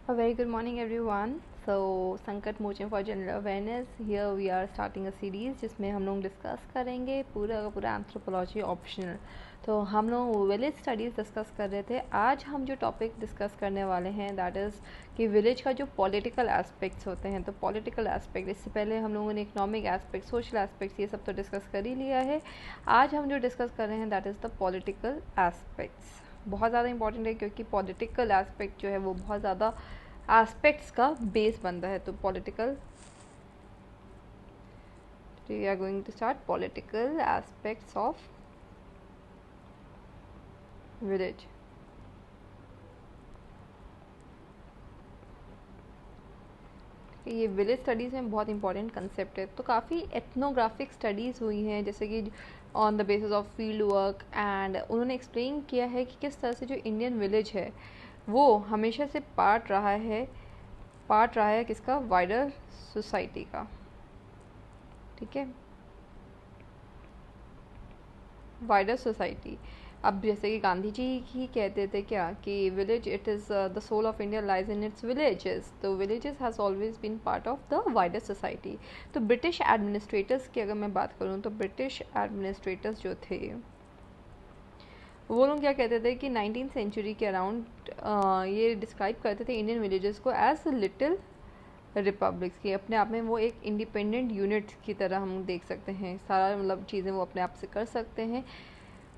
A very good morning everyone. So Sankat Mochan for general awareness, here we are starting a series जिसमें हम लोग discuss करेंगे पूरा का पूरा एंथ्रोपोलॉजी ऑप्शनल। तो हम लोग विलेज स्टडीज़ डिस्कस कर रहे थे। आज हम जो टॉपिक डिस्कस करने वाले हैं दैट इज़ कि विलेज का जो पॉलिटिकल एस्पेक्ट्स होते हैं। तो पॉलिटिकल एस्पेक्ट, इससे पहले हम लोगों ने इकोनॉमिक एस्पेक्ट, सोशल एस्पेक्ट्स, ये सब तो डिस्कस कर ही लिया है। आज हम जो डिस्कस कर रहे हैं that is the political aspects. बहुत ज़्यादा इंपॉर्टेंट है क्योंकि पॉलिटिकल एस्पेक्ट जो है वो बहुत ज़्यादा एस्पेक्ट्स का बेस बनता है। तो political, we are going to start political aspects of village. ये विलेज स्टडीज़ में बहुत इंपॉर्टेंट कंसेप्ट है। तो काफ़ी एथनोग्राफिक स्टडीज़ हुई हैं जैसे कि on the basis of field work, and उन्होंने एक्सप्लेन किया है कि किस तरह से जो इंडियन विलेज है वो हमेशा से पार्ट रहा है किसका, वाइडर सोसाइटी का। ठीक है, वाइडर सोसाइटी। अब जैसे कि गांधी जी ही कहते थे क्या कि village, it is the soul of India lies in its villages. तो villages has always been part of the wider society. तो ब्रिटिश एडमिनिस्ट्रेटर्स की अगर मैं बात करूँ तो ब्रिटिश एडमिनिस्ट्रेटर्स जो थे वो लोग क्या कहते थे कि 19th सेंचुरी के अराउंड ये डिस्क्राइब करते थे इंडियन विलेजेस को एज लिटिल रिपब्लिक्स की। अपने आप में वो एक इंडिपेंडेंट यूनिट की तरह हम देख सकते हैं, सारा मतलब चीज़ें वो अपने आप से कर सकते हैं।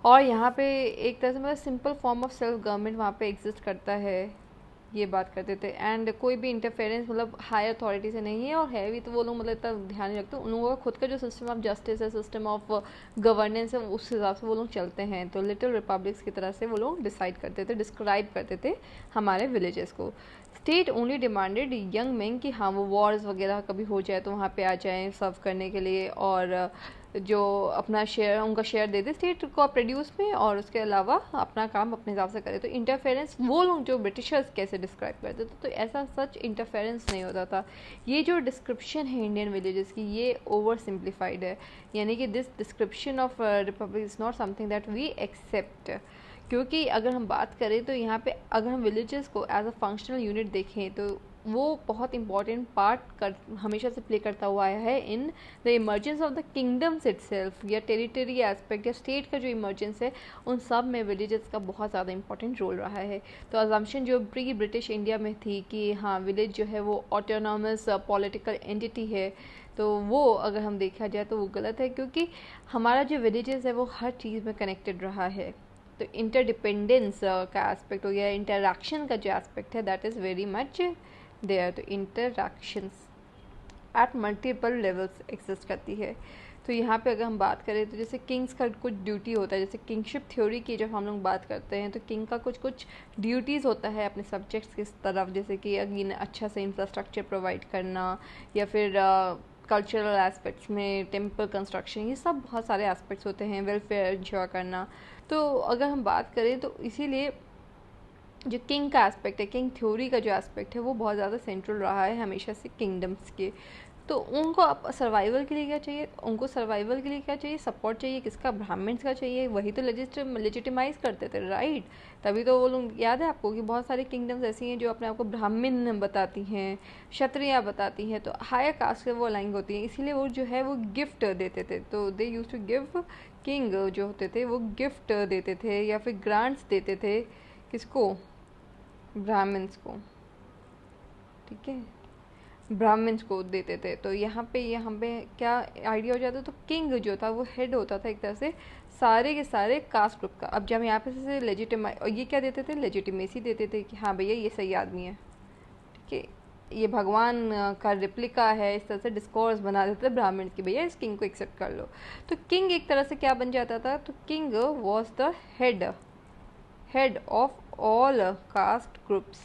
और यहाँ पे एक तरह से मतलब simple form of self government वहाँ पे एग्जिस्ट करता है, ये बात करते थे। एंड कोई भी इंटरफेरेंस मतलब हायर अथॉरिटी से नहीं है, और है भी तो वो लोग मतलब इतना ध्यान नहीं रखते। उन लोगों का खुद का जो सिस्टम ऑफ जस्टिस है, सिस्टम ऑफ गवर्नेंस है, उस हिसाब से वो लोग चलते हैं। तो लिटिल रिपब्लिक्स की तरह से वो लोग डिसाइड करते थे, डिस्क्राइब करते थे हमारे विलेजेस को। State only demanded young man कि हाँ वो वॉर्स वगैरह कभी हो जाए तो वहाँ पे आ जाएं सर्व करने के लिए, और जो अपना शेयर, उनका शेयर दे दे स्टेट को प्रोड्यूस में, और उसके अलावा अपना काम अपने हिसाब से करे। तो इंटरफेरेंस वो लोग जो ब्रिटिशर्स कैसे डिस्क्राइब करते थे, तो ऐसा सच इंटरफेरेंस नहीं होता था। ये जो डिस्क्रिप्शन है इंडियन विलेजेस की, ये ओवर सिंप्लीफाइड है। यानी कि this description of republic is not something that we accept. क्योंकि अगर हम बात करें तो यहाँ पे अगर हम विलेजेस को एज अ फंक्शनल यूनिट देखें तो वो बहुत इंपॉर्टेंट पार्ट कर हमेशा से प्ले करता हुआ आया है in the emergence of the kingdoms itself, या टेरिटरी एस्पेक्ट या स्टेट का जो इमर्जेंस है, उन सब में विलेजेस का बहुत ज़्यादा इंपॉर्टेंट रोल रहा है। तो अजम्पशन जो प्री ब्रिटिश इंडिया में थी कि हाँ विलेज जो है वो ऑटोनॉमस पॉलिटिकल एंटिटी है, तो वो अगर हम देखा जाए तो वो गलत है। क्योंकि हमारा जो विलेजेस है वो हर चीज़ में कनेक्टेड रहा है। तो इंटरडिपेंडेंस का एस्पेक्ट हो गया, इंटरैक्शन का जो एस्पेक्ट है that is very much there. तो interactions at multiple levels exist करती है। तो यहाँ पे अगर हम बात करें तो जैसे किंग्स का कुछ ड्यूटी होता है, जैसे किंगशिप थ्योरी की जब हम लोग बात करते हैं तो किंग का कुछ कुछ ड्यूटीज़ होता है अपने सब्जेक्ट्स की तरफ, जैसे कि अगेन अच्छा से इंफ्रास्ट्रक्चर प्रोवाइड करना, या फिर कल्चरल एस्पेक्ट्स में टेम्पल कंस्ट्रक्शन, ये सब बहुत सारे एस्पेक्ट्स होते हैं, वेलफेयर इंश्योर करना। तो अगर हम बात करें तो इसीलिए जो किंग का एस्पेक्ट है, किंग थ्योरी का जो एस्पेक्ट है वो बहुत ज़्यादा सेंट्रल रहा है हमेशा से किंगडम्स के। तो उनको अब सर्वाइवल के लिए क्या चाहिए, उनको सर्वाइवल के लिए क्या चाहिए, सपोर्ट चाहिए किसका, ब्राह्मण्स का चाहिए। वही तो लेजिटिमाइज करते थे, राइट। तभी तो वो लोग, याद है आपको कि बहुत सारी किंगडम्स ऐसी हैं जो अपने आप को ब्राह्मण बताती हैं, क्षत्रिय बताती हैं, तो हायर कास्ट से वो अलाइन होती हैं, इसीलिए वो जो है वो गिफ्ट देते थे। तो दे यूज टू गिव, किंग जो होते थे वो गिफ्ट देते थे या फिर ग्रांट्स देते थे, किसको, ब्राह्मण्स को। ठीक है, ब्राह्मण्स को देते थे। तो यहाँ पे क्या आइडिया हो जाता, तो किंग जो था वो हेड होता था एक तरह से सारे के सारे कास्ट ग्रुप का। अब जब यहाँ पे से लेजिटिमाई, और ये क्या देते थे, लेजिटिमेसी देते थे कि हाँ भैया ये सही आदमी है, ठीक है, ये भगवान का रिप्लिका है, इस तरह से डिस्कोर्स बना देते थे ब्राह्मण की, भैया इस किंग को एक्सेप्ट कर लो। तो किंग एक तरह से क्या बन जाता था, तो king was the head of all caste groups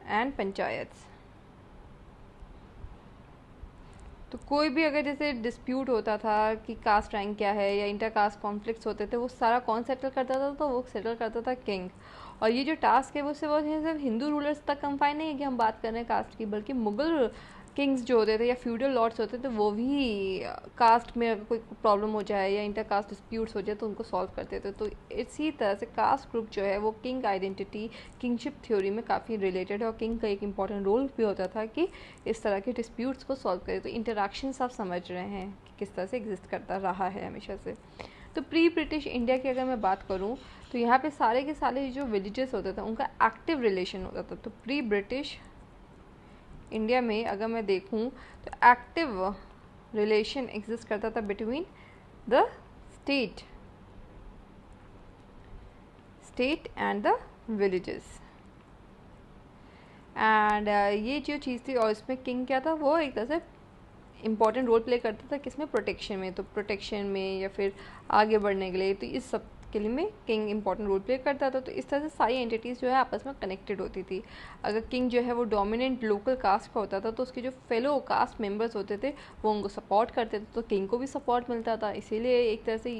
and panchayats. तो कोई भी अगर जैसे डिस्प्यूट होता था कि कास्ट रैंक क्या है या इंटर कास्ट कॉन्फ्लिक्ट्स होते थे, वो सारा कौन सेटल करता था, तो वो सेटल करता था किंग। और ये जो टास्क है वो सिर्फ हिंदू रूलर्स तक कंफाइन नहीं है कि हम बात कर रहे हैं कास्ट की, बल्कि मुगल किंग्स जो होते थे या फ्यूडल लॉर्ड्स होते थे वो भी कास्ट में अगर कोई प्रॉब्लम हो जाए या इंटर कास्ट डिस्प्यूट्स हो जाए तो उनको सॉल्व करते थे। तो इसी तरह से कास्ट ग्रुप जो है वो किंग आइडेंटिटी, किंगशिप थ्योरी में काफ़ी रिलेटेड है और किंग का एक इंपॉर्टेंट रोल भी होता था कि इस तरह के डिस्प्यूट्स को सॉल्व करे। तो इंटरेक्शंस आप समझ रहे हैं कि किस तरह से एग्जिस्ट करता रहा है हमेशा से। तो प्री ब्रिटिश इंडिया की अगर मैं बात करूँ तो यहाँ पे सारे के सारे जो विलेजेस होते थे उनका एक्टिव रिलेशन होता था। तो प्री ब्रिटिश इंडिया में अगर मैं देखूं तो एक्टिव रिलेशन एग्जिस्ट करता था between the state and the villages. And ये जो चीज़ थी, और इसमें किंग क्या था, वो एक तरह से इम्पॉर्टेंट रोल प्ले करता था किसमें, प्रोटेक्शन में। तो प्रोटेक्शन में या फिर आगे बढ़ने के लिए, तो इस सब के लिए में किंग इंपॉर्टेंट रोल प्ले करता था। तो इस तरह से सारी एंटिटीज़ जो है आपस में कनेक्टेड होती थी। अगर किंग जो है वो डोमिनेंट लोकल कास्ट का होता था तो उसके जो फेलो कास्ट मेंबर्स होते थे वो उनको सपोर्ट करते थे, तो किंग को भी सपोर्ट मिलता था। इसीलिए एक तरह से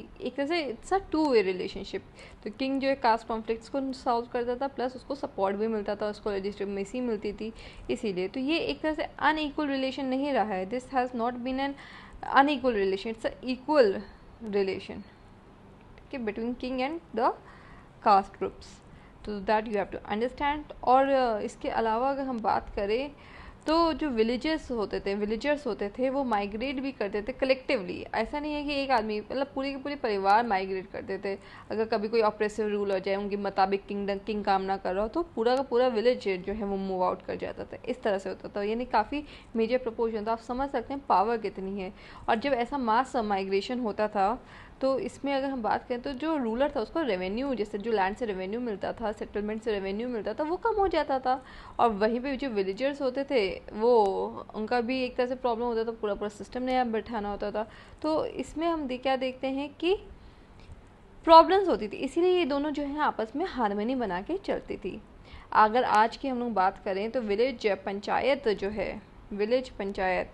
it's a two way relationship. तो किंग जो है कास्ट कॉन्फ्लिक्ट्स को सॉल्व करता था, प्लस उसको सपोर्ट भी मिलता था, उसको लेजिटिमेसी मिलती थी। इसीलिए तो ये एक तरह से अनइक्वल रिलेशन नहीं रहा है। This has not been an unequal relation, it's a equal relation between king and the caste groups, तो that you have to understand। और इसके अलावा अगर हम बात करें तो जो विलेजर्स होते थे वो माइग्रेट भी करते थे कलेक्टिवली। ऐसा नहीं है कि एक आदमी, मतलब पूरे के पूरे परिवार माइग्रेट करते थे। अगर कभी कोई ऑपरेसिव रूल हो जाए, उनके मुताबिक किंग काम ना कर रहा हो, तो पूरा का पूरा विलेज जो है वो मूव आउट कर जाता था। इस तरह से होता था, यानी काफ़ी मेजर प्रोपोर्शन था। आप समझ सकते हैं पावर कितनी है। और जब ऐसा मास माइग्रेशन होता था तो इसमें अगर हम बात करें तो जो रूलर था उसको रेवेन्यू, जैसे जो लैंड से रेवेन्यू मिलता था, सेटलमेंट से रेवेन्यू मिलता था, वो कम हो जाता था। और वहीं पे जो विलेजर्स होते थे वो उनका भी एक तरह से प्रॉब्लम होता था, पूरा पूरा सिस्टम नया बैठाना होता था। तो इसमें हम क्या देखते हैं कि प्रॉब्लम्स होती थी, इसीलिए ये दोनों जो है आपस में हार्मनी बना के चलती थी। अगर आज की हम लोग बात करें तो विलेज पंचायत जो है, विलेज पंचायत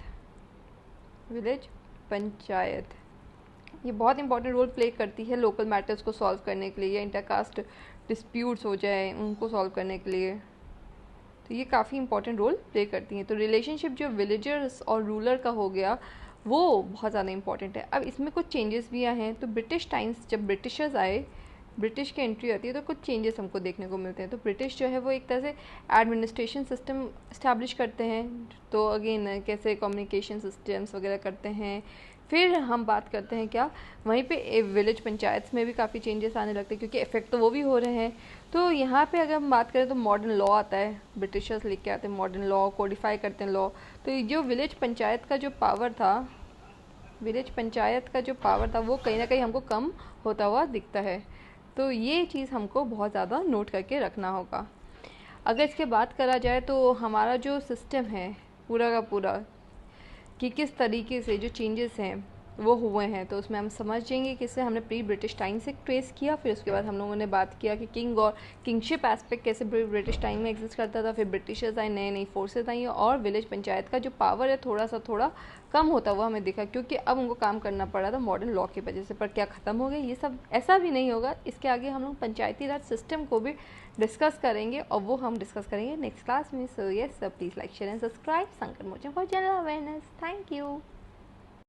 ये बहुत इंपॉर्टेंट रोल प्ले करती है लोकल मैटर्स को सॉल्व करने के लिए, या इंटरकास्ट डिस्प्यूट्स हो जाए उनको सॉल्व करने के लिए। तो ये काफ़ी इंपॉर्टेंट रोल प्ले करती हैं। तो रिलेशनशिप जो विलेजर्स और रूलर का हो गया वो बहुत ज़्यादा इंपॉर्टेंट है। अब इसमें कुछ चेंजेस भी आए हैं। तो ब्रिटिश टाइम्स, जब ब्रिटिशर्स आए, ब्रिटिश की एंट्री आती है तो कुछ चेंजेस हमको देखने को मिलते हैं। तो ब्रिटिश जो है वो एक तरह से एडमिनिस्ट्रेशन सिस्टम इस्टेब्लिश करते हैं। तो अगेन कैसे कम्युनिकेशन सिस्टम्स वगैरह करते हैं। फिर हम बात करते हैं क्या, वहीं पे विलेज पंचायत्स में भी काफ़ी चेंजेस आने लगते हैं, क्योंकि इफेक्ट तो वो भी हो रहे हैं। तो यहाँ पे अगर हम बात करें तो मॉडर्न लॉ आता है, ब्रिटिशर्स लेके आते हैं मॉडर्न लॉ, कोडिफाई करते हैं लॉ। तो जो विलेज पंचायत का जो पावर था, वो कहीं ना कहीं हमको कम होता हुआ दिखता है। तो ये चीज़ हमको बहुत ज़्यादा नोट करके रखना होगा। अगर इसके बात करा जाए तो हमारा जो सिस्टम है पूरा का पूरा, कि किस तरीके से जो चेंजेस हैं वो हुए हैं, तो उसमें हम समझेंगे कि इससे हमने प्री ब्रिटिश टाइम से ट्रेस किया। फिर उसके बाद हम लोगों ने बात किया कि किंग और किंगशिप एस्पेक्ट कैसे ब्रिटिश टाइम में एग्जिस्ट करता था। फिर ब्रिटिशर्स आए, नई नई फोर्सेस आई, और विलेज पंचायत का जो पावर है थोड़ा कम होता हुआ हमें दिखा, क्योंकि अब उनको काम करना पड़ा था मॉडर्न लॉ की वजह से। पर क्या ख़त्म हो गया ये सब? ऐसा भी नहीं होगा। इसके आगे हम लोग पंचायती राज सिस्टम को भी डिस्कस करेंगे, और वो हम डिस्कस करेंगे नेक्स्ट क्लास में। So yes, please like share and subscribe Sankar Mochan for general awareness. Thank you.